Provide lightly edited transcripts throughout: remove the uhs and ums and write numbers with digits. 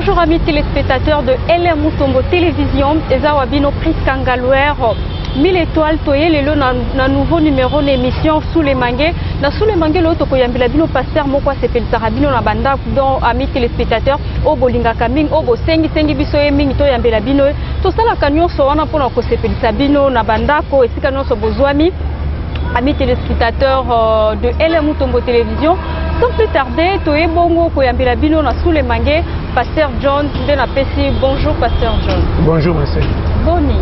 Bonjour amis téléspectateurs de LM Mutombo Télévision. Eza wabino Pris Kangalouer 1000 étoiles toye lelo na nouveau numéro d'émission sous les mangues. Na sous les mangues lo toko yambila bino pasteur moko sepelisa bino na banda donc amis téléspectateurs o bolinga kaming o bosengi sengi biso ye mingi to yambila bino to sala kanyo so wana pona ko sepelisa bino na banda ko esika no so bozwami. Amis téléspectateurs de LM Mutombo Télévision, sans plus tarder, Toye Bongo Koyambila Bino na sous les mangues, Pasteur John de la PC. Bonjour Pasteur John. Bonjour Marcel. Boni.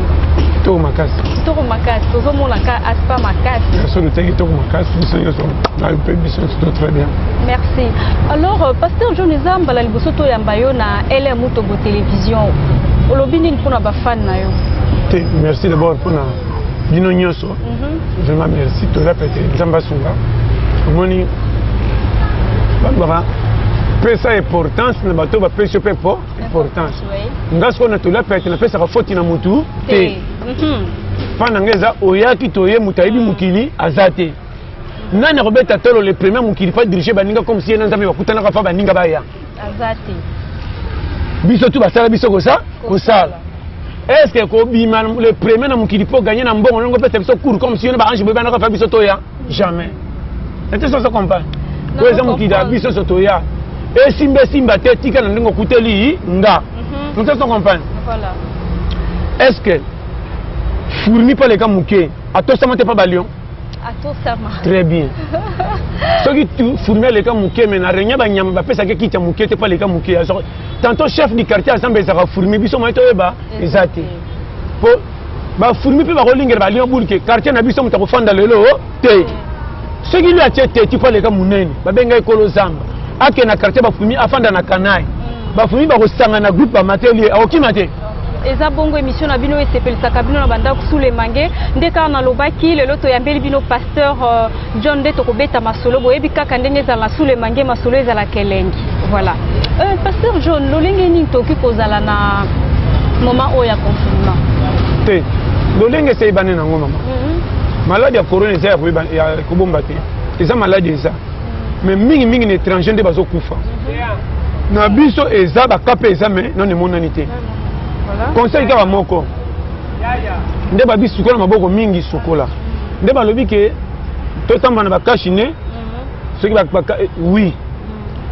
Toro Makas. Toro Makas. Tozo Monaka Aspa Makas. Sur le terrain Toro Makas, nous très bien. Merci. Alors Pasteur John Ezamba la liboso to yambayo na LM Mutombo Télévision. Olobini mpona ba fan na yo. Merci d'abord pour na bino nyoso. Je vous remercie de répéter. Zamba Sunga. Moni. Baba. Pesa importance na bato ba pesa pepo importance. Ngasko na tula pete na pesa ka foti na mutu te. Fana ngeza oyaki toye mutaibi mukili azate. Nani robeta tolo le premier mukili pas diriger baninga comme si na nzambe bakutana ka fa baninga baya. Azate. Biso tu basala biso ko sala. Est-ce que le premier na mukili po gagner na mbongo ngo pesa biso court comme si on ba ange beba na ka fa biso toya? Jamais. Est-ce que ça comprend? Ko eza mukili da biso sotoya. Et simba te tika na ndingo kuteli nga. Nous te comprendre. Voilà. Est-ce que fourni par les kamouké à toi ça monte pas balion? À toi ça marche. Très bien. Ce qui tu fourni les kamouké mais na renya ba nyamba pesa ke kita mouké te pas les kamouké. Tantôt chef du quartier ensemble ça va fourni biso mo to ba ezati. Po ba fourni pe ba rolinga ba lion bulke quartier na biso mutako fanda lelo te. Ce qui lui a tete tu pas les kamunene ba benga ekolo zamba. Ake na quartier ba fourni afanda na kanai. Ba fourni ba ko sanga na groupe ba matelier aokimate. Eza bongo émission na bino esepelisa kabino na banda sous les mangues ndeka na lobaki lelo to yambeli bino pasteur John de tokobeta masolo boyebi kaka ndenge za la sous les mangues masolo eza la kelengi. Voilà. Pasteur John lolenge ni toki kozala na moment oya confinement. Te. Lolenge c'est bané na ngoma mama. Maladie ya corona eza ya kobomba te. Eza maladie eza. Mais mingi étranger nde bazo kufa. Na biso eza ba kape eza mais non monanité. Voilà. Conseil ka moko. Nde ba bisu kola maboko mingi sokola. Nde ba lobi ke to tamba na ba kashine. Ce qui va oui.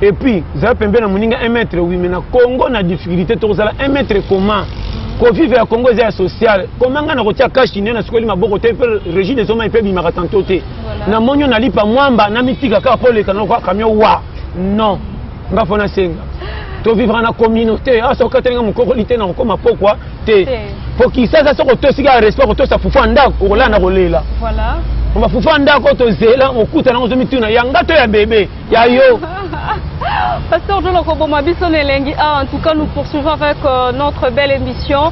Et puis za pembe na muninga 1 mètre oui mais na Congo na difficulté to zala 1 mètre comment? Ko vivre à Congo c'est social. Comment nga na kotia kashine na sokoli maboko te per régime des hommes pe bi maratanto te. Na monyo na lipa mwamba na mitika ka pole kana kwa kamyo wa. Non. Nga fona senga. To vivre na communauté ah so katenga mukokolité na koma pourquoi te pour qui ça so ko to siga respect ko to sa fufa ndako ko la na kolela voilà on va fufa ndako to zela okuta na ngozo mituna yanga to ya bébé ya yo. Pasteur John Okoboma biso nelengi en tout cas nous poursuivons avec notre belle émission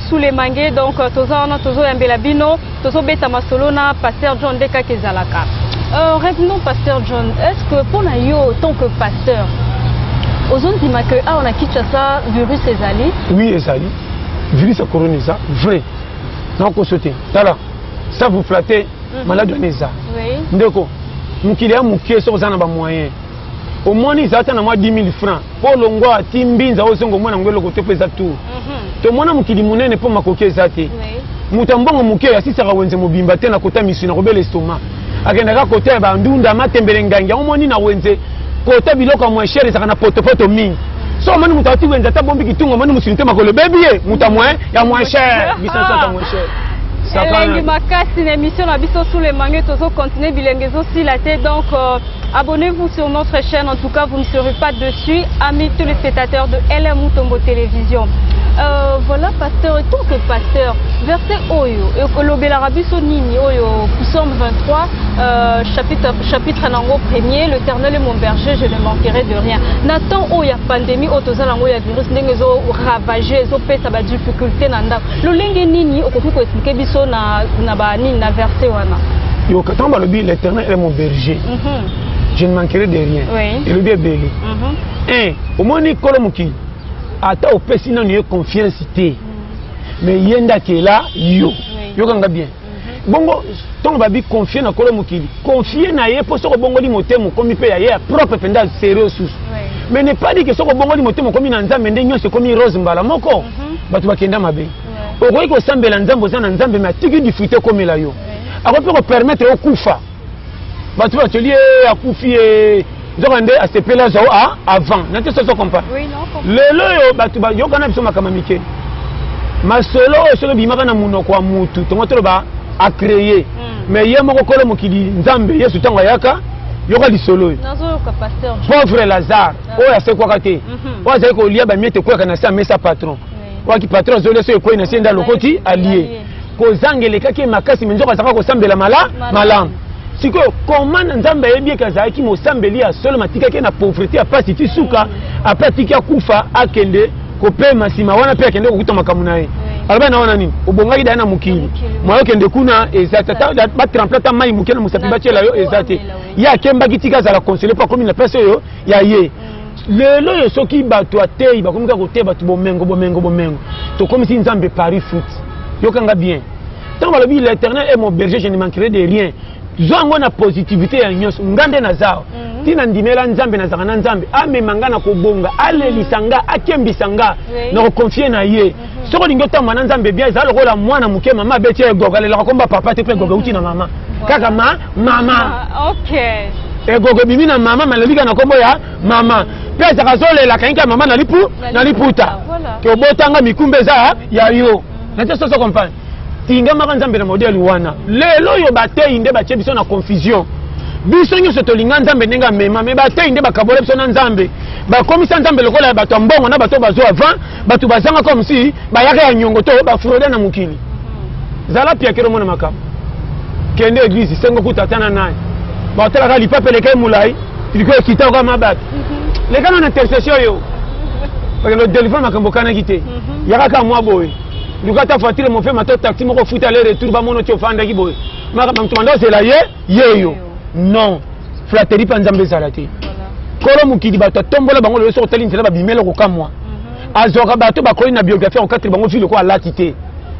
sous les mangues donc tozo yambela bino tozo beta masolo na pasteur John Deka Kezalaka. Revenons pasteur John, est-ce que pour na yo tant que pasteur aujourd'hui, on a quitté ça, virus ezali. Oui, ezali. Virus corona ça, vrai. Donc on saute. Ça vous flattez, malade de ça. Oui. Ndeko, mukili ya mukie so zana ba moyen. Au moins ils attendent à moi 10 000 francs. Pour longo a timbinza osongo mwana ngelo ko tepeza tout. To mwana mukili munene pour makoke zate. Oui. Mutambongo mukie ya sisa kawenze mobimba te na kota misu na robele estomac. Akenda ka kota ba ndunda matembele nganga omoni na wenze. Côté biloko moins cher ça na poto mingi so mani mutati wenza ta bombi kitungo mani musinite makolo bébé mutamwe ya moins cher bisansa ta moins cher ça va makasi na émission na biso sous les mangues tozo continuer bilengezo si la tête donc abonnez-vous sur notre chaîne en tout cas vous ne serez pas dessus amis téléspectateurs de LM Mutombo Télévision. Voilà pasteur et tant que pasteur verset oyo ekolobela rabiso nini oyo Psaume 23 chapitre nango premier l'Éternel est mon berger je ne manquerai de rien. Nathan oya pandémie otozala ngo ya virus ndenge zo ravager zo pesa ba difficulté na ndako lolenge nini okoki ko expliquer biso na ba nini na verset wana yo katamba lobi l'Éternel est mon berger je ne manquerai de rien. Oui. Et le bien belé au moni kolomuki ata opesi na niye confiance te mais yenda ke là yo yo kanga bien bongo ton babi confier na kolo mukili confier na ye poso bongo li motemo komi pe ya ye propre penda sérieux sous mais n'est pas dit que soko bongo ni motema komi na nzambe ndenge nyonso komi rose mbala moko bato bakenda mabe okoki kosambela nzambe oza na nzambe mais atiki difrite komela yo akoki mpe kopermettre okufa bato batoli akufi nzoka nde asepela zao avant nate soso comprendre lelo oyo bato bayokana biso makambo mike masolo oyo soki bimaka na munoko ya mutu tongo toloba acréer mais ye moko kolo mokili nzambe yesu ntango ayaka yoka lisolo oyo pauvre Lazare oyo asekwaka te oyo azali kolia bamiete ekweyaka na se amesa patron waki patron azoli so ekwei na se nda lokoti alie kozangelekaki makasi me nzoko azalaka kosambela malamu sikoyo koma na nzambe ayebi eke azalaki mosambeli ya solo matikaki na pauvreté ya pasi ti suka apres atiki akufa akende kopema nsima wana mpe akende kokuta makambo na ye aloba na wana nini obongaki daya na mokili mwayo kende kuna eza te batremple ata mai moke na mosapi batiela yo eza te ye akembaki tika azala console mpo akomi na place oyo ya ye lelo oyo soki bato atei bakomi kaka koteya bato bomengo tokomisi nzambe paris foot yokanga bien ntango balobi l'éternel est mon berger je ne manquerai de rien zongo na positivité ya nyonso ngande na zao tina ndimela nzambe nazaka na nzambe amemanga na kobonga alelisa nga akembisa nga na kokonfie na ye soko lingi otamba na nzambe bien ezala lokola mwana moke mama abeti egogo alelaka komba papa te mpe egogo euti na mama kaka mama egogo ebimi na mama malelika na kombo ya mama mpe ezaka azolelaka yinka mama na liputa ke obotanga mikumba eza ya yo nate soso comprendre tingamaka nzambe na modele wana lelo oyo bateyi nde batie biso na confusion biso nyonso tolinga nzambe ndenge amema me bateyi nde bakabole biso na nzambe bakomisa nzambe lokola ya bato ya mbongo na bato bazwa avant bato bazanga comme si bayaka ya nyongo to bafrode na mokili zala piakere omona makambo kende eglise sengo kuta tana naye baotalaka lipape lekai molai tiliko ekita oka mabato lekana na intercession yo le délivrant makambo kanaki te yakaka mwa boye lukata voiture mo fe mato taxi moko futa aller retour ba mono tiofanda ki boy maka bamtumanda zela yeyo non flatterie pa nzambe zalate kolo mukidi bato tombola bango le so tali nzela ba bimelo ko kamwa azoka bato ba koyi na biographie en 4 bango filo ko alatité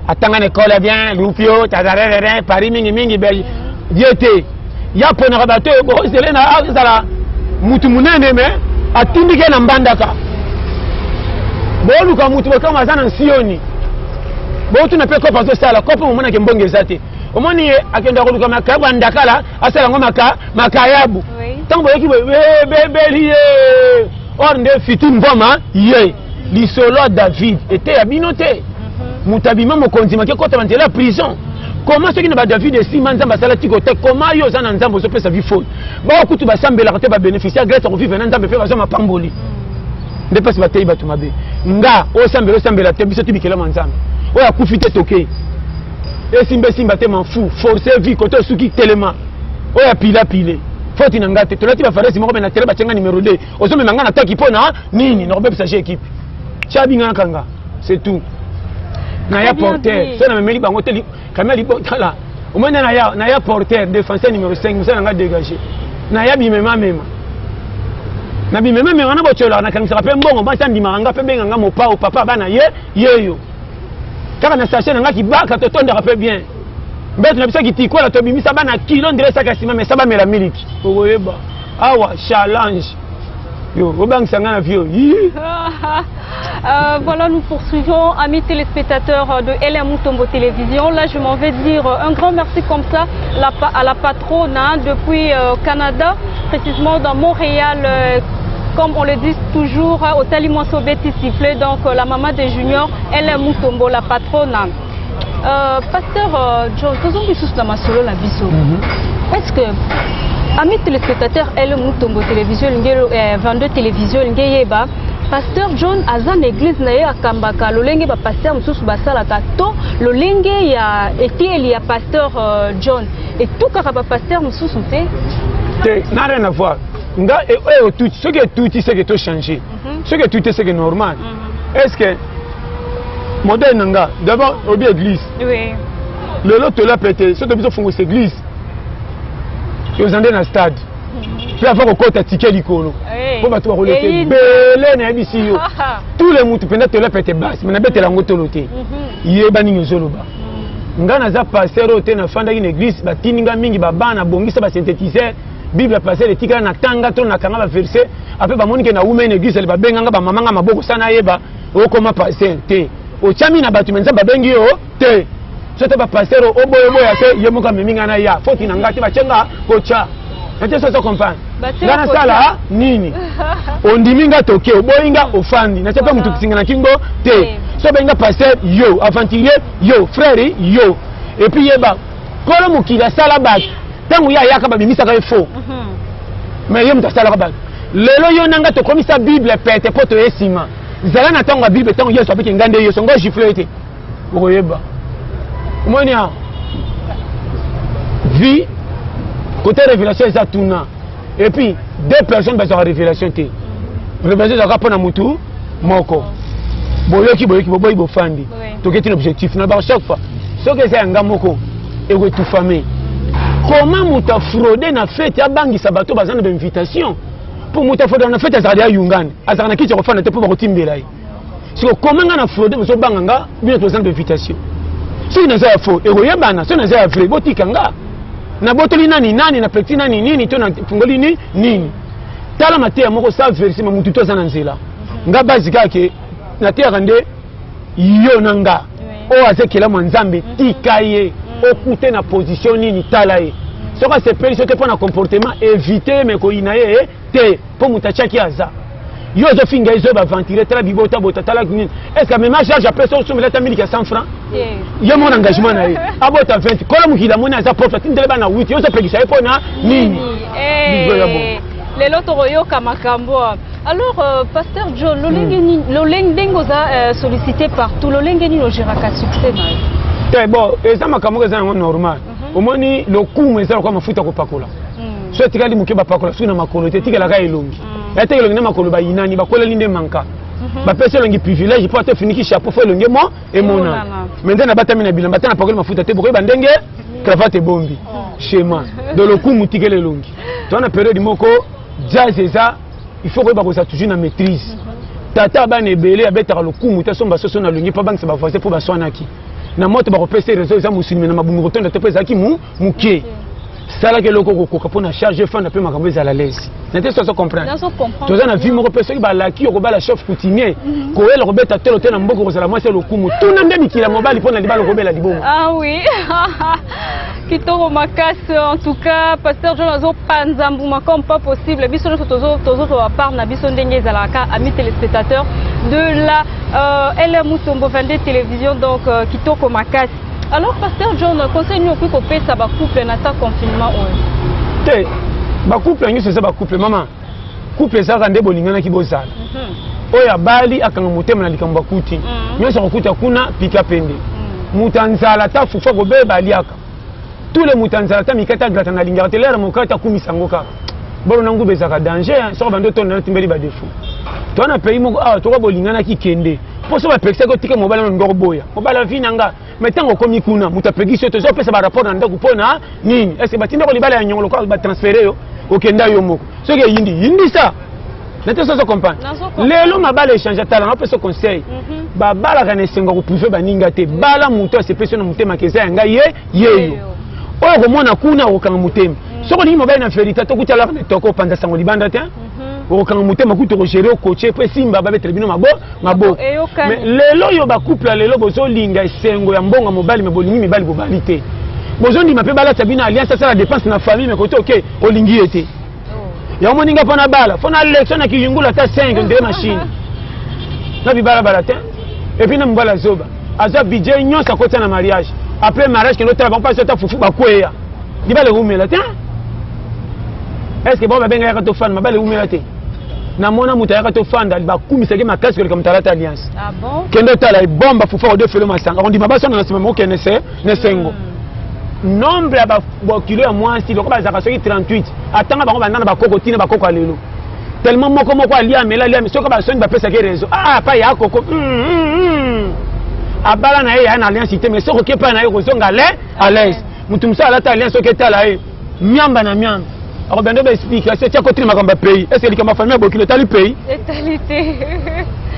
atanga ne kola bien lupio tazarere Paris mingi bel diete ya pona bato bo zelena azala mutu munene me atindike na mbandaka boluka mutu kama zana sioni bo tu na pe ko paso sala ko po mona ke mbonge zate omoni akenda ko luka makabu andakala asala ngoma makayabu tango yeki beliye or nde fitin mboma ye lisolo David était ya binote mutabima mokonzi make kota bantela prison comment ceux qui ne ba David et si manzamba sala tiko te comment yo za na nzambo zo pesa vie folle ba kutu ba sambela ko te ba bénéficier grâce ko vivre na nzambe pe ba zo mapamboli nde pesi batei bato mabe nga osambela te biso tibikela manzambe oya kufite toke esimba te manfu forcer vie koto suki telema oya pile foti na ngate tolati ba faresi moko na tele bacenga numéro 2 ozome manga na taki pona nini na robep sage équipe chabi nga kanga c'est tout na ya porteur ça na memeli bango teli kameli botala omona na ya porteur défenseur numéro 5 musa nga dégager na ya bimema mema na bimema mema na bochola na kanisa pe mbongo ba tandi maranga pe benga nga mopa o papa bana yeyo kaka na sachet na nga ki baka to tonda rappel bien mbet na bisa ki tikola to bimisa bana kilo ndire saka sima mais saba mela miliki okoyeba awa challenge yo obangisa nga na vio voilà, nous poursuivons, amis téléspectateurs de LM Mutombo Télévision. Là, je m'en vais dire un grand merci comme ça à la patronne depuis Canada, précisément dans Montréal. Comme on le dit toujours, au Talimoso Betty Sifflé, donc la maman des juniors, LM Mutombo, la patronne. Pasteur John, faisons des choses dans ma solo la biso. Est-ce que, amis téléspectateurs, LM Mutombo Télévision, 22 télévisions, Pasteur John azan église na ye akambaka lolenge ba pasteur mususu basalaka to lolenge ya etieli ya pasteur John et tout kaka ba pasteur mususu te n'a rien à voir nga tout ce que tout c'est que tout changer ce que tout c'est que normal est-ce que modèle nanga d'abord obi église oui le lot là pété ce que biso fongo c'est église yo zande na stade puis avant qu'on compte ticket likolo pour battre le thé belé na bisi yo tous les mutu peut-être là pété basse mais na bete la ngoto loté yeba ninyo zoloba nga na za passer au té na fanda une église ba tininga mingi ba bana bongisa ba synthétiseur Bible passé les tika na tanga to na kanga ba verset après ba moni ke na uma une église le ba benganga ba mamanga maboko sana yeba o koma passer te o chami na batu menza ba bengi o te sote ba passer o boyo boya te yemuka meminga na ya foti na ngati ba chenga ko cha ete so comprendre ngana sala nini ondiminga toke o boyinga ofandi na chepa mutu kisinga na kingo te so benga passer yo aventurier yo frère yo et puis yeba kolo mukila sala ba tangu ya yaka ba bimisa ka fo mais yem ta sala ba lelo yo nanga to komisa Bible pete poto esima zala na tangu Bible tangu Yesu abiki ngande yo songo giflete okoyeba monia vie côté révélation ça tourna et puis deux personnes ba sa révélation té révélation ça ka pona mutu moko boyoki boboyi bofandi to keti l'objectif na ba chaque fois ce que c'est nga moko et que tout famille comment muta frauder na fête ya bangi sabato bazana d'invitation pour muta frauder na fête ya yungani azana kicho ko fana te pour kotimbela yi siko comment nga na frauder so banganga bien bazana d'invitation si na za faux et royabana so na za vrai botikanga na botoli nani na petit nani nini to na fungoli nini tala matia moko sa verser ma mutu to zana nzela nga bazika ke na tia rande yo nanga o azekela mwanzambe tikaye okute na position nini tala ye soka sepeli sote pona comportement éviter me ko inaye te po mutachaki aza yo zo finga izo ba ventiler tala bibota bota tala nini est-ce que même charge après ça on met ta 100 francs yo mon engagement na ye abota 20 kola mukila mona aza propre tindele bana 8 yo so pekisa pona nini lelo toroyoka makambo. Alors, Pasteur John, l'oleng dengoza sollicité partout, l'oleng ni no giraka succès mal. Bon, et ça m'a kamoko ça normal. Au moins ni le coup mais ça quoi mafuta ko pakola. So tikali mukeba pakola suna makolo te tikala ka elongi. Ya te elongi na makolo ba inani ba kola linde manka. Ba pesa longi privilège pour te finir chapeau faut longi mo et mona. Maintenant na batami na bilamba na pakola mafuta te bokoy ba ndenge cravate bombi. Schéma. De le coup mutikele longi. Toi na période moko jazz ça il faut que ça toujours na maîtrise. Tata ba nebele abeta le coup muta somba soso na longi pa bank ça ba fazer pour ba soanaki. Na moto ba repérer réseau za musulmi na mabumu rotonda te pesa ki muke. Sala ke loko ko ko na charge fan na pe makambo za la laisse. N'était ça comprendre. Toi na vie mo repérer ki ba la ki ko ba la chef coutumier. Ko el robeta telo te na mboko ko sala moi c'est le coup mutu na ndemi kila mobali pona libalo ko bela dibomo. Ah oui. Kitoro makasi en tout cas Pasteur John Azo Panzambuma comme pas possible biso tozo à part na biso ndenge zalaka amis téléspectateurs de la LM Mutombo 22 télévision donc Kitoko makasi. Alors Pasteur John conseil nous ko pesa ba couple na ta confinement on. Té ba couple ngi c'est ça ba couple maman. Couple ça rande bolingana ki bozala. Oya bali akanga mutema na likambo kuti. Nyoso kokuta kuna pika pende. Mutanzala ta fufa ko beba aliaka. Tous les mutanzala ta mikata grata na lingara telera mokata kumisango kaka. Bolo nangu bezaka danger so bando to na timbeli ba défaut. To na pays moko ah to ko bolingana ki kende. Pour ça ba pekse ko tika mobala ngoro boya. Mobala vinanga metango komi kuna mutapegisi to zo pesa ba rapport na ndako pona nini. Est-ce que batinda ko libala ya nyongolo ko ba transférer yo okenda yo moko. Ce que yindi ça. N'était ça comprendre. Lelo mabala échange talent on peut se conseil. Ba bala kana sengo ko privé ba ninga te. Bala muto se pesa na mutema keza nga ye yeyo. Oyo komona kuna okanga mutema. Soko ni mobile na vérité to kutala ne toko panda sango libanda te. Okanga mutema kuto ko gérer coacher pe simba ba betre bino mabo. Mais lelo yo ba couple lelo bozo linga sengo ya mbonga mobile me bolingi mibali bobalite. Bozo ndi mape bala tabina alliance ça la dépense na famille mais côté OK olingi ete. Ya moninga pona bala, fona lection na kiyungula ta 5 ndé machine. Na bibala bala te. Et puis na mbala zoba. Aza budget nyonsa kota na mariage. Après mariage que l'autre va pas se ta fufu ba kweya. Dibale rumela te. Est-ce que bon ba benga ya to fan mabale rumela te. Na mona muta ya to fan dal ba kumiseke makasi comme talata alliance. Ah bon? Kendo tala bomba fufu o de felo masanga. On dit mabasa na sema mo kenese ne sengo. Nombre ya kilo ya mwasi loko bazaka soki 38 atanga bango bandana bakoko tina bakoko alelo tellement moko alia mela soki basoni bapesa ke réseau ah pa ya koko abala na ye ya na alliance te mais soko ke pa na ye kozonga à l'aise mutu musa alata alliance soki etala ye miamba na miamba akobende ba explication tia kotina makambo pays est-ce que likamba famille bokilo tali pays totalité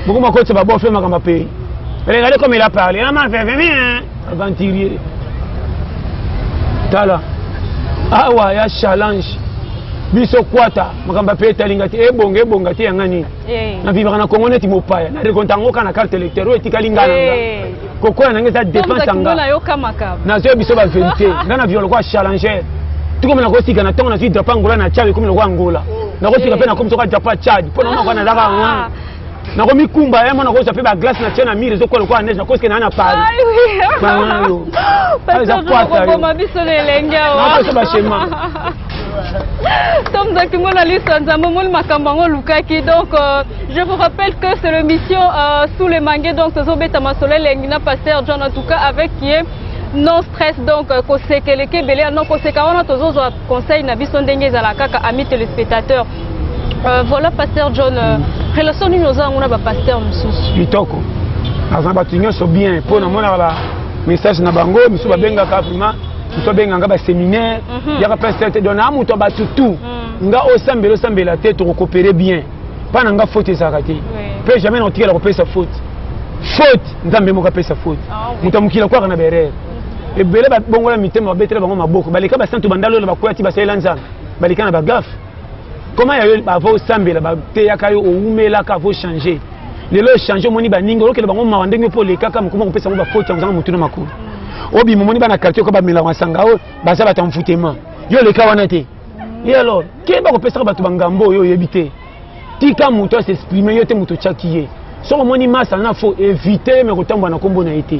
beaucoup makoti ba bon fait makambo pays regardez comme il a parlé la man fait bien aventurier Tala. Ah ouais, il y a challenge. biso kwata makamba pe talinga te ebonga te yangani na vivre na Congo neti mopaya na rekontango kana carte électeur o etika lingana koko na ngeza défense anga na zo biso ba vérité ngana violo kwa challenger tuko mena ko sika na tongo na zi drapeau Angola na Tchad comme le roi Angola na ko sika pe na comme so ka drapeau Tchad pona na kana daga nga na ko mikumba ya mona ko sa pe ba glace na tena mire zo ko le kwa neige na ko sika na Paris bana yo za kwata yo ma biso le lenga na ko so ba schéma donc je vous rappelle que c'est l'émission sous les manguets donc ce sont Betama Soleil Lengina Pasteur John en tout cas avec qui est non stress donc kosekeleke belé non kosekana tozo conseil na biso ndenge za la kaka amis téléspectateurs voilà Pasteur John relation ni noza ngona ba pasteur mususu bitoko azan batinyo so bien pour na mona la message na bango misu ba benga ka vraiment to benga nga ba séminaire ya ka pasteur te dona amuto ba tutu nga osambela te to coopérer bien pas na nga faute ça kati peut jamais on tire la repère faute nzambe mo ka pesa faute mutamukila kwa na berere ebele ba bongola mitema betela bango maboko baleka ba santo bandalo la bakoya ti basela nzambe baleka na bagaf comment ya yo ba vo sambela ba te yakayo oumela ka vo changer lelo changer moni ba ningo lokela bango ma ndenge po le kaka mukuma ko pesa mo ba faute nzanga mutuna makuru obi moni ba na quartier ko ba mela masanga o ba sa ba tamfutema yo le ka wana te et alors ke ba ko pesa ba to bangambo yo yebite tika muto s'exprimer yo te muto chakiye so moni masa na faut éviter me kotamba na kombo na été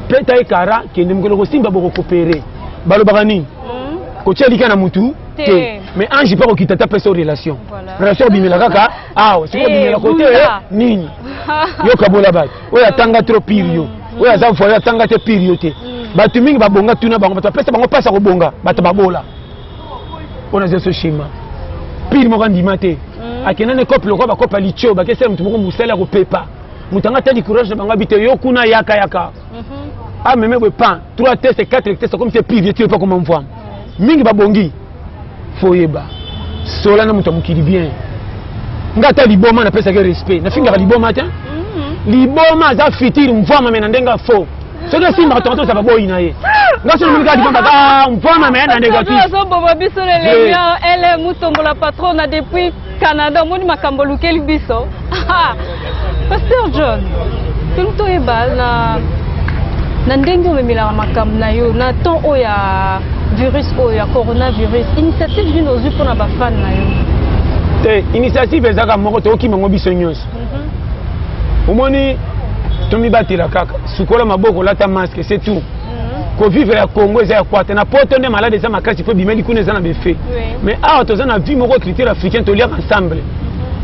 peta ekara kende mukelo ko simba boko coopérer balo bagani ko tchelika na mutu te mais ange pas ko kitata pesa relation relation bimela kaka ah c'est ko bimela côté nini yo kabola ba oya tanga trop pire oya za foya tanga te pire te batu mingi babonga tuna bango batu pesa bango pasa ko bonga batu babola on a ce schéma pire mo kandi mate akena ne couple ko ba couple licho ba kese mtu ko musala ko pepa mutanga tadi courage bango bite yo kuna yaka ah mais même pas 3 tests 4 tests comme c'est pire tu pas comment voir mingi babongi foyeba sola na mutu mukiri bien ngata liboma na pesa ke respect na finga liboma ta liboma za fitir mvama mena ndenga fo so que simba tonto ça va boy na ye ngaso no mulika liboma ka mvama mena négatif so bobo biso le lien elle mutombo la patronne depuis Canada moni makambo lukeli biso Pasteur John tout est bal na ndenge omemela makambo na yo na temps oya virus oya coronavirus initiative d'une ozu pour na ba fan na yo te initiative ezaka moko to ki mango biso nyos omoni tomi batira kaka sukola maboko lata masque c'est tout ko vivre ya Congo za kwa te na poto ne malade za makasi po bimeli kuna za na befe mais awa to za na vie moko culture africaine to lire ensemble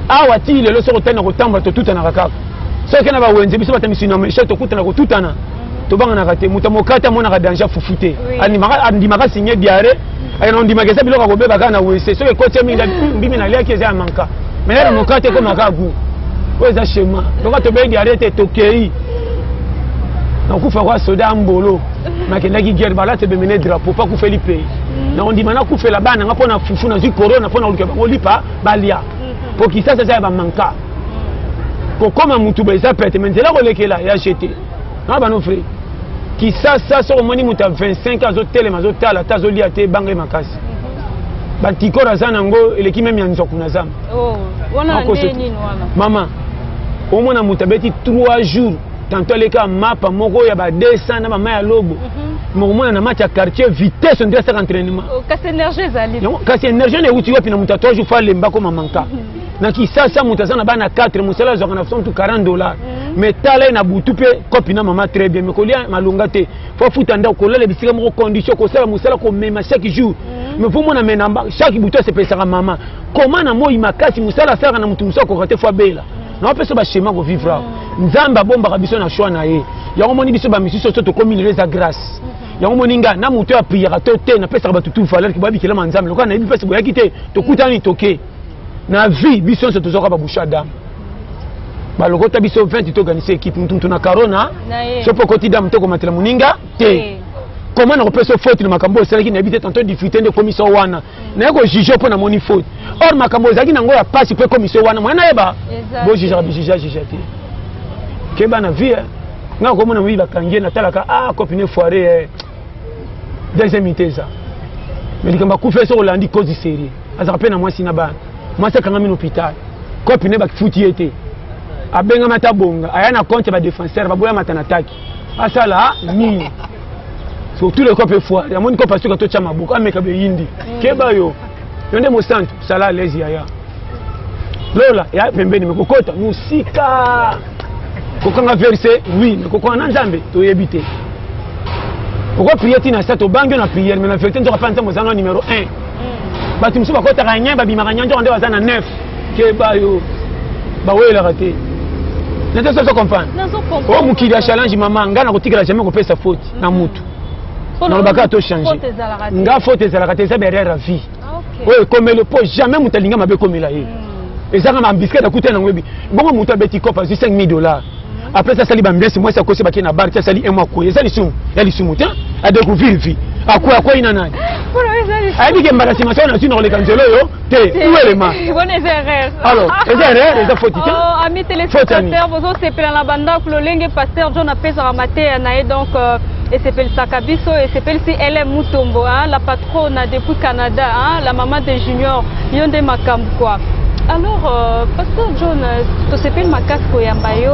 awa ti le so kotana ko tamba to tutana kaka so kana ba wenze biso batamisi na mesha to kutana ko tutana to banga na kate mutamokata mona ka danger fufute andimaka signer diare ayana ndimaka sa biloko ko beba kana wese so ko temi mbimi na liaki za manka mais na mokate ko makagu ko za schéma donc to be diare te tokei na kufa kwa soda mbolo makenda ki guerre bala te be mener drapeau pas ku feli pays na ondimana ku fela bana ngapo na fufu na zi corona pona uluke bango lipa balia pour qui ça ba manka ko koma mutu ba za pete mais là ko lekela ya jeté na ba no frère qui ça so moni muta 25 ans zo tele mazo tala tazo lia te bange makasi batikora za nango eleki même ya nzoku na zam wana nini wana mama au moins na muta beti 3 jours tantôt les cas mapa moko ya ba 200 na mama ya lobo moko na match ya quartier vitesse on doit entraînement kasi énergie zali kasi énergie ne uti wapi na muta 3 jours fa lemba ko mamanka na ki ça muta za na bana 4 musala zo kana tout $40 mais tala na butu pe copine maman très bien mais ko lia malunga te faut futa nda ko lele bisika moko condition ko sala musala ko mema chaque jour mais pour moi na menamba chaque butu se pesa ka maman comment na moi makasi musala sala na mutu musako ko te fois bela na peso ba schéma ko vivre nzamba bomba ka biso na choix na ye ya ko moni biso ba misuso to komi les a grâce ya ko moni nga na mutu ya prière to te na pesa ba tutu valeur ki ba bikela manzambe lokana na bi pesa boya kite to kutani toke na vie biso se tozoka ba boucha dame ba lokota biso 20 to organiser équipe mtuntu na corona so po koti dame to ko matela muninga te comment na peso faute na makambo sala ki na bité tantôt difficulté de commission wana na ko juger po na moni faute or makambo zaki na ngo ya passe pe commission wana mwana yeba bo juger te keba na vie nga ko mona wi ba kangie na talaka copine foiré deuxième miteza mais likamba ku fait so landi cause série azaka na mwasi na bana mwasi akanga mino hôpital kopi ne bafuti ete abenga mata bonga aya na compte ba défenseur ba boya mata na taki asala nini surtout le copes fois ya moni kopa suka to cha mabuko ameka be yindi keba yo yonde mo santo sala lezi ya lola ya pembeni mekokota musika kokanga verset oui mekokona na nzambe to yebite pourquoi prier tina ça to bango na prière mais na vérité ndo kapanta mozano numéro 1 batu musuba kota kanya ba bimaka nyanjo ndo bazana 9 keba yo ba wela raté n'était pas comprendre oh mukili ya challenge mama ngana kotikela jamais kopesa faute na mutu non le baka to changer nga faute za la raté ça derrière la vie oui comme le pot jamais mutalinga mabe comme la ye et ça ma biscuit da kuta na webi bongo muta beti kopa $5,000 après ça sali ba mbesi moi ça kosi ba kina bar ça sali un mois ko ça lisum ya lisum ta a découvrir vie à quoi ina nani a dit que embarrassement na tino le kanjelo yo te où est le ma bonne erreur alors les erreurs les fautes oh ami téléspectateurs vous c'est plein la banda pour le lingue pasteur John apesa ramate na donc et c'est pel Sakabiso et c'est pel si elle Mutombo hein la patronne depuis Canada hein la maman de Junior yonde makambu quoi. Alors, Pasteur John, tu sais pas le macasco yambayo,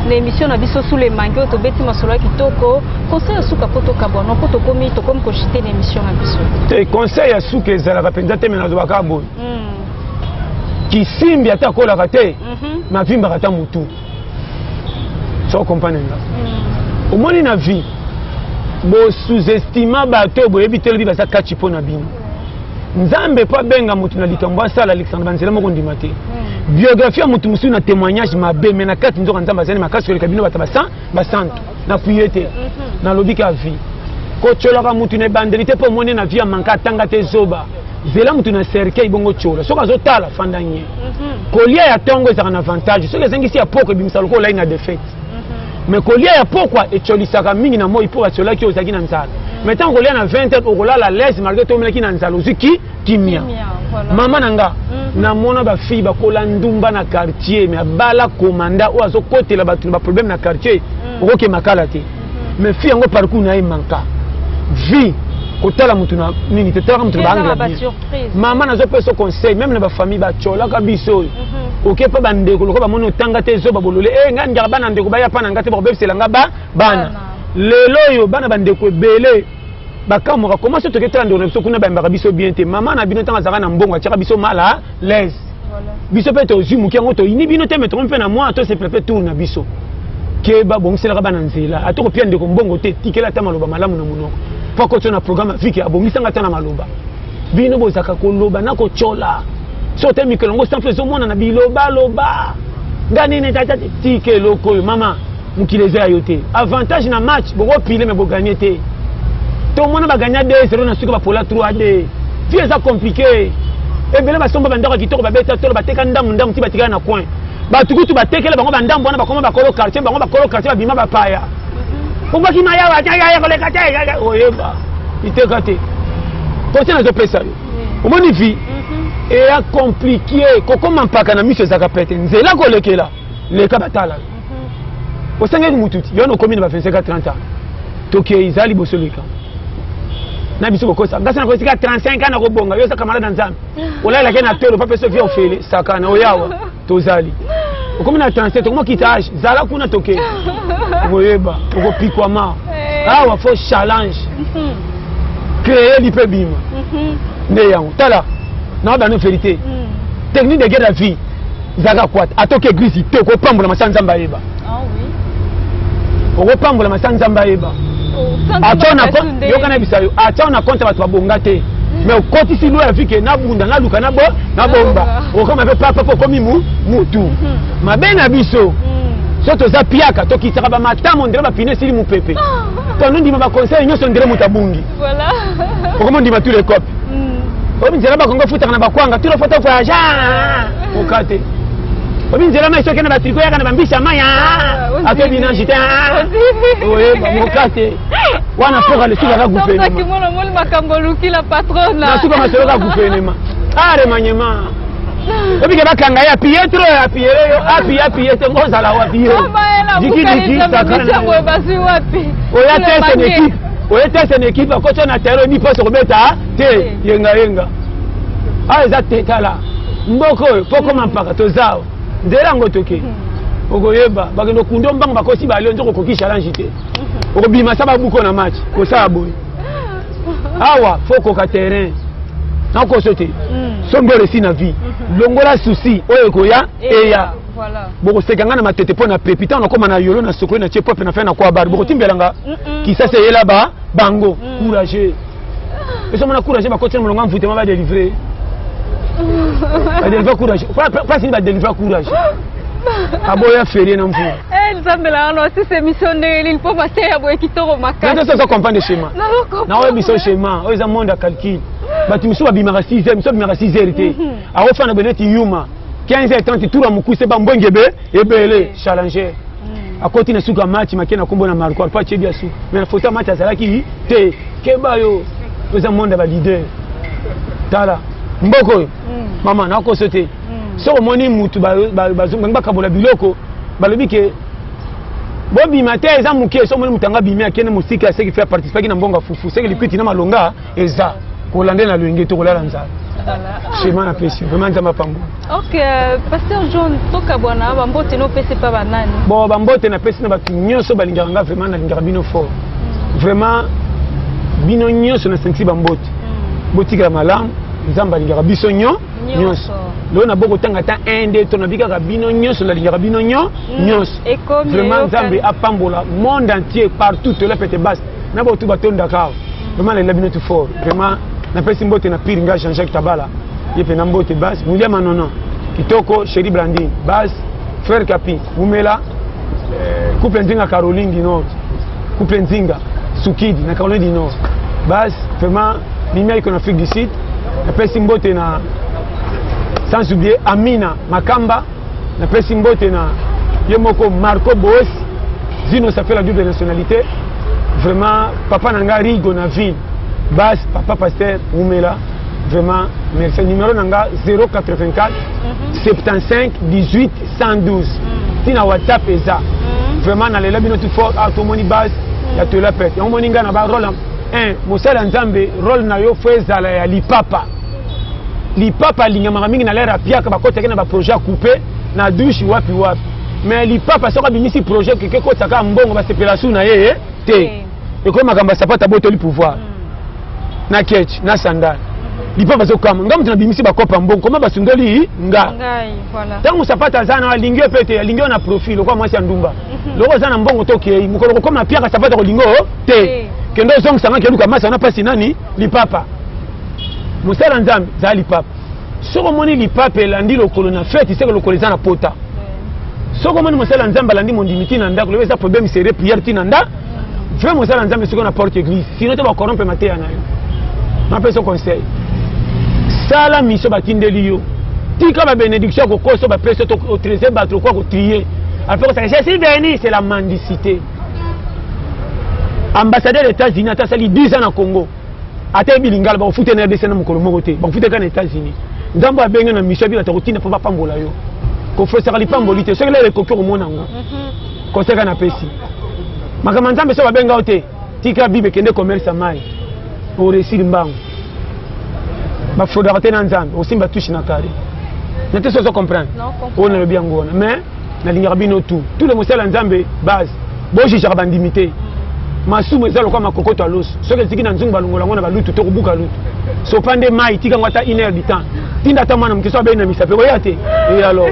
l'émission na biso sous les mangues, tu beti masolo kitoko, conseil à souka poto kabono, poto komi, to comme cochiter l'émission na biso. Te conseil à souka ezala kapenza te mena zoba kabo. Qui simbi ata kola kate, ma vimba kata mutu. So comprendre là. Au moins na vie, bo sous-estima bato bo ebitelo bi basa kachipo na bino. Nzambe pa benga mutu na likambo asala Alexandre Banzela moko ndima te biographie ya mutu musu na témoignage mabe mais na kati nzoka nzamba zani makasi ko kabino bata basanto na puyete na lobika vie ko chola ka mutu na bandelité po mone na vie manka tanga te zoba zela mutu na cercueil bongo chola soka zotala fandanye kolia ya tongo ezaka na avantage soka zengisi ya poko bimisa loko la ina défaite mais kolia ya pokwa echolisaka mingi na moi pour achola ki ozaki na nzala. Mais tant qu'on est à 20 ans, on a la laisse malgré tout le monde qui n'a pas qui kimia. Maman nanga, na mona ba fille ba kolandumba na quartier mais bala commanda ou azo côté là ba problème na quartier, oko ke makala te. Mais fille ngo parcours na manka. Vie kotala mutu na nini te tala mutu ba ngala. Maman nazo peso conseil même na ba famille ba chola ka biso. OK pa bandeko loko ba mono tanga te zo ba bolole ngani ngaba bana ndeko ba ya pa na ngate ba bebsela ngaba bana. Lelo yo bana bandeko belé bakamoka comment se toketela ndeko so kuna ba biso bien te maman na bino tanga zaka na mbongo atia biso mala l'aise biso pe to zimu ki ngoto ini bino te metro mpe na moi to se préfet tour na biso ke ba bongisela bana nzela atoko pia ndeko mbongo te tikela ta maloba malamu na monoko poko to na programme viki abongisanga ta na maloba bino bozaka koloba na ko chola so te mikelongo sans faire mona na biloba loba ngani ne tata tikelo ko mama mukileza yote avantage na match bongo pile mais bo gagner te to mona ba gagner 2-0 na suka ba pola 3-2 vie ça compliqué et bele ba somba bandaka kitoko ba beta to ba teka ndamu ti ba tika na coin ba tukutu ba tekela bango ba ndambo na ba koma ba kolo quartier bango ba kolo quartier ba bima ba paya bongo kina ya ko le kata oyeba iteka te to tena zo pesa au moni vie et a compliqué kokoma mpaka na miso zaka pete nzela ko lekela leka batala au sengeli mututi yono commune ba 25-30 ans toke izali bosolika na biso kosa ngasa na ko sika 35 ans na ko bonga yo sa camarade na nzambe olala ke na telo pa peso via ofele sakana oyawa tozali okomi na 37 okoma kitage zala kuna toke oyeba oko pikwa ma awa fo challenge créer lipe bima ne yango tala na ba no vérité technique de guerre la vie zaka kwat atoke église te ko pambola masanza mbayeba ah oui oko pambola masanza mbayeba atona ko yokana bisayo atona konta batu babonga te mais okoti si lo afike na bunda na luka na bomba okoma pe papa ko komi mutu mabena biso soto za piaka tokitaka ba matamo ndira ba pine sili mupepe tono ndima ba conseil nyoso ndire mutabungi voilà okoma ndima tous les copes obi nzela ba kongo futa na bakwanga tu lo foto voyage okate obi nzela mai soke na ba triko yaka na bambisha maya akebi na jita oyeba mokate wana foka le suka ka gouvernement donc kimono moli makambo luki la patronne na suka masolo ka gouvernement are manyema obi ke bakanga ya Pietro ya Pierre api te ngozala wa Pierre diki sakana mwe basi wapi oya tese n'équipe oya tese n'équipe akocho na terrain ni poso kobeta te yenga ah eza tetala mboko poko mampaka tozao ndela ngo toke okoyeba bakendo kundo mbanga bakosi balio nzoko koki challenge te okobima sa babuko na match kosala boye awa foko ka terrain nako sote sombo resi na vie longola souci oyo koya eya voilà boko sekanga na matete pona pepita na koma na yolo na sokoli na chepo pe na fa na kwa bar boko timbelanga kisasa yela ba bango courageux eso mona courageux ba kotina molonga mvute ma ba délivrer ba délivrer courageux pas si ba délivrer courageux aboya férié na mvula nzambela ano si c'est mission de il faut passer à boye kitoro makasi nto ça comprendre le schéma na oyo biso schéma oyo za monde à calcul batu miso babimaka 6h miso babimaka 6h te akofana beneti yuma 15h30 tour ya mokuse bambwengebe ebele challenger akoti na suka match makena kombo na Marco alpa chebi asu mais na photo match azalaki te keba yo oza monde ba leader tala mboko mama na ko sote so moni mutu bazungu bakabola biloko balobi ke bobi matin eza muke so moni mutanga bimi akene musika seki faire participer ki na mbonga fufu seki likwiti na malonga eza kolande na lwenge to kolala nzala schéma na pesi vraiment nzama pango. OK, pasteur John toka bwana bambote no pesi pa banani bon bambote na pesi na batu nyonso balinganga vraiment na lingara bino fort vraiment bino nyonso na senti bambote botika malamu nzamba lingara biso nyonso lo na boko tanga ta inde to na bika bino nyonso na lingara bino nyonso vraiment nzambe apambola monde entier partout to la pete basse na botu batonda ka vraiment la bino tout fort vraiment na pesi mbote na pire nga Jean-Jacques Tabala yepe na mbote basse William Nono kitoko Chéri Blandine basse frère Capi Umela couple nzinga Caroline du Nord couple nzinga Soukidi na Caroline du Nord basse vraiment mimi iko na Afrique du Sud na pesi mbote na sans oublier Amina Makamba na pesi mbote na yemoko Marco Boss Zino ça fait la double nationalité vraiment papa nanga Rigo na ville base papa pasteur Umela vraiment merci numéro nanga 084 75 18 112 tina WhatsApp eza vraiment na lela bino tout fort automoni base ya to la pete on moninga na ba rôle un mosala nzambe rôle na yo feza la ya lipapa linga mingi na lera piaka bakota na ba projet coupé na douche wapi mais lipapa soka bimisi projet keke ko taka mbongo ba sepelation na ye te et ko makamba sapata boto li pouvoir na ketch na sandal lipapa zokama ngam tuna bimisi ba kopa mbongo koma basundoli ngai voilà tangu sapata zana lingio pete lingio na profil kwa mwasi ndumba loko zana mbongo toke mukolo koma piaka sapata ko lingo te kendo song sanga keluka masa na pasi nani lipapa musala nzambe za lipapa soko moni lipapa elandi lokolo na fête seko lokolo za na pota soko moni musala nzambe alandi mondimiti na ndako leza problème sérieux prière tina nda fait musala nzambe seko na porte église sinon te ba corrompre maté na yo ma peso conseil sala miso batindeli yo tika ba bénédiction ko koso ba peso to au trésor ba trop quoi ko trier après ça je suis béni c'est la mendicité ambassadeur des États-Unis a sali 10 ans na Congo ata bilingala ba fute na RDC na mukolo moko te ba fute kana États-Unis ndambo abenga na mission bila takotina po ba pambola yo ko fosera li pamboli te sokela le kokyo mona ngo ko seka na pesi makama nzambe so babenga ote tika bibe kende commerce mai pour réussir mbango ba faudra te na nzambe osimba touche na kare ne te so comprendre on a bien ngona mais na linga bino tout le mosala nzambe base boji jara bandimité masumu ezalo kwa makokoto aloso soki tiki na nzungu balongola ngona balutu to kubuka lutu so pande mai tika ngata 1 heure du temps tinda ta mwana mkiso abe na misape oyate et alors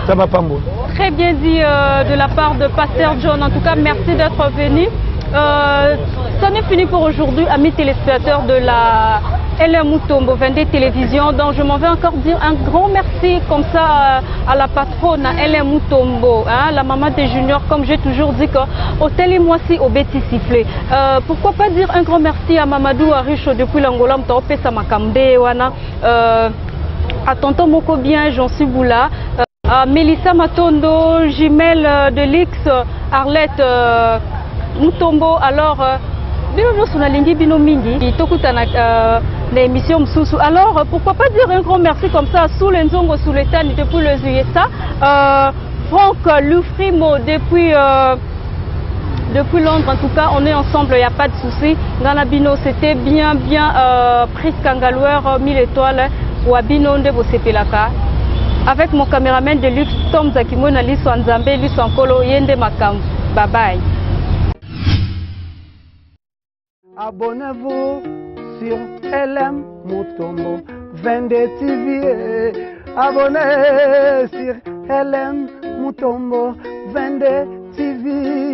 ça va pas mal. Très bien dit de la part de pasteur John. En tout cas, merci d'être venu. Ça n'est fini pour aujourd'hui, amis téléspectateurs de la LM Mutombo 22 Télévision. Donc je m'en vais encore dire un grand merci comme ça à la patronne à LM Mutombo, hein, la maman des juniors, comme j'ai toujours dit qu'au télé moi si au bêtis sifflé. Pourquoi pas dire un grand merci à Mamadou Aricho depuis l'Angola, Mtaopesa Makambe, wana, à tonton Moko bien, j'en suis boula. Mélissa Matondo, Jimel de l'X, Arlette Mutombo. Alors, bino sur la ligne bino mingi, tokuta na l'émission Msusu. Alors, pourquoi pas dire un grand merci comme ça sous les Nzongo, sous les Tani depuis le USA. Franck Lufrimo depuis depuis Londres. En tout cas, on est ensemble, il n'y a pas de souci. Ganabino, c'était bien prise Kangaloueur 1000 étoiles ou Abino de Bosepelaka. Avec mon caméraman de luxe, Tom Zakimona, Liso Nzambe, Liso Nkolo, Yende Makam. Bye bye. Abonnez-vous sur LM Mutombo 22 TV. Abonnez sur LM Mutombo 22 TV.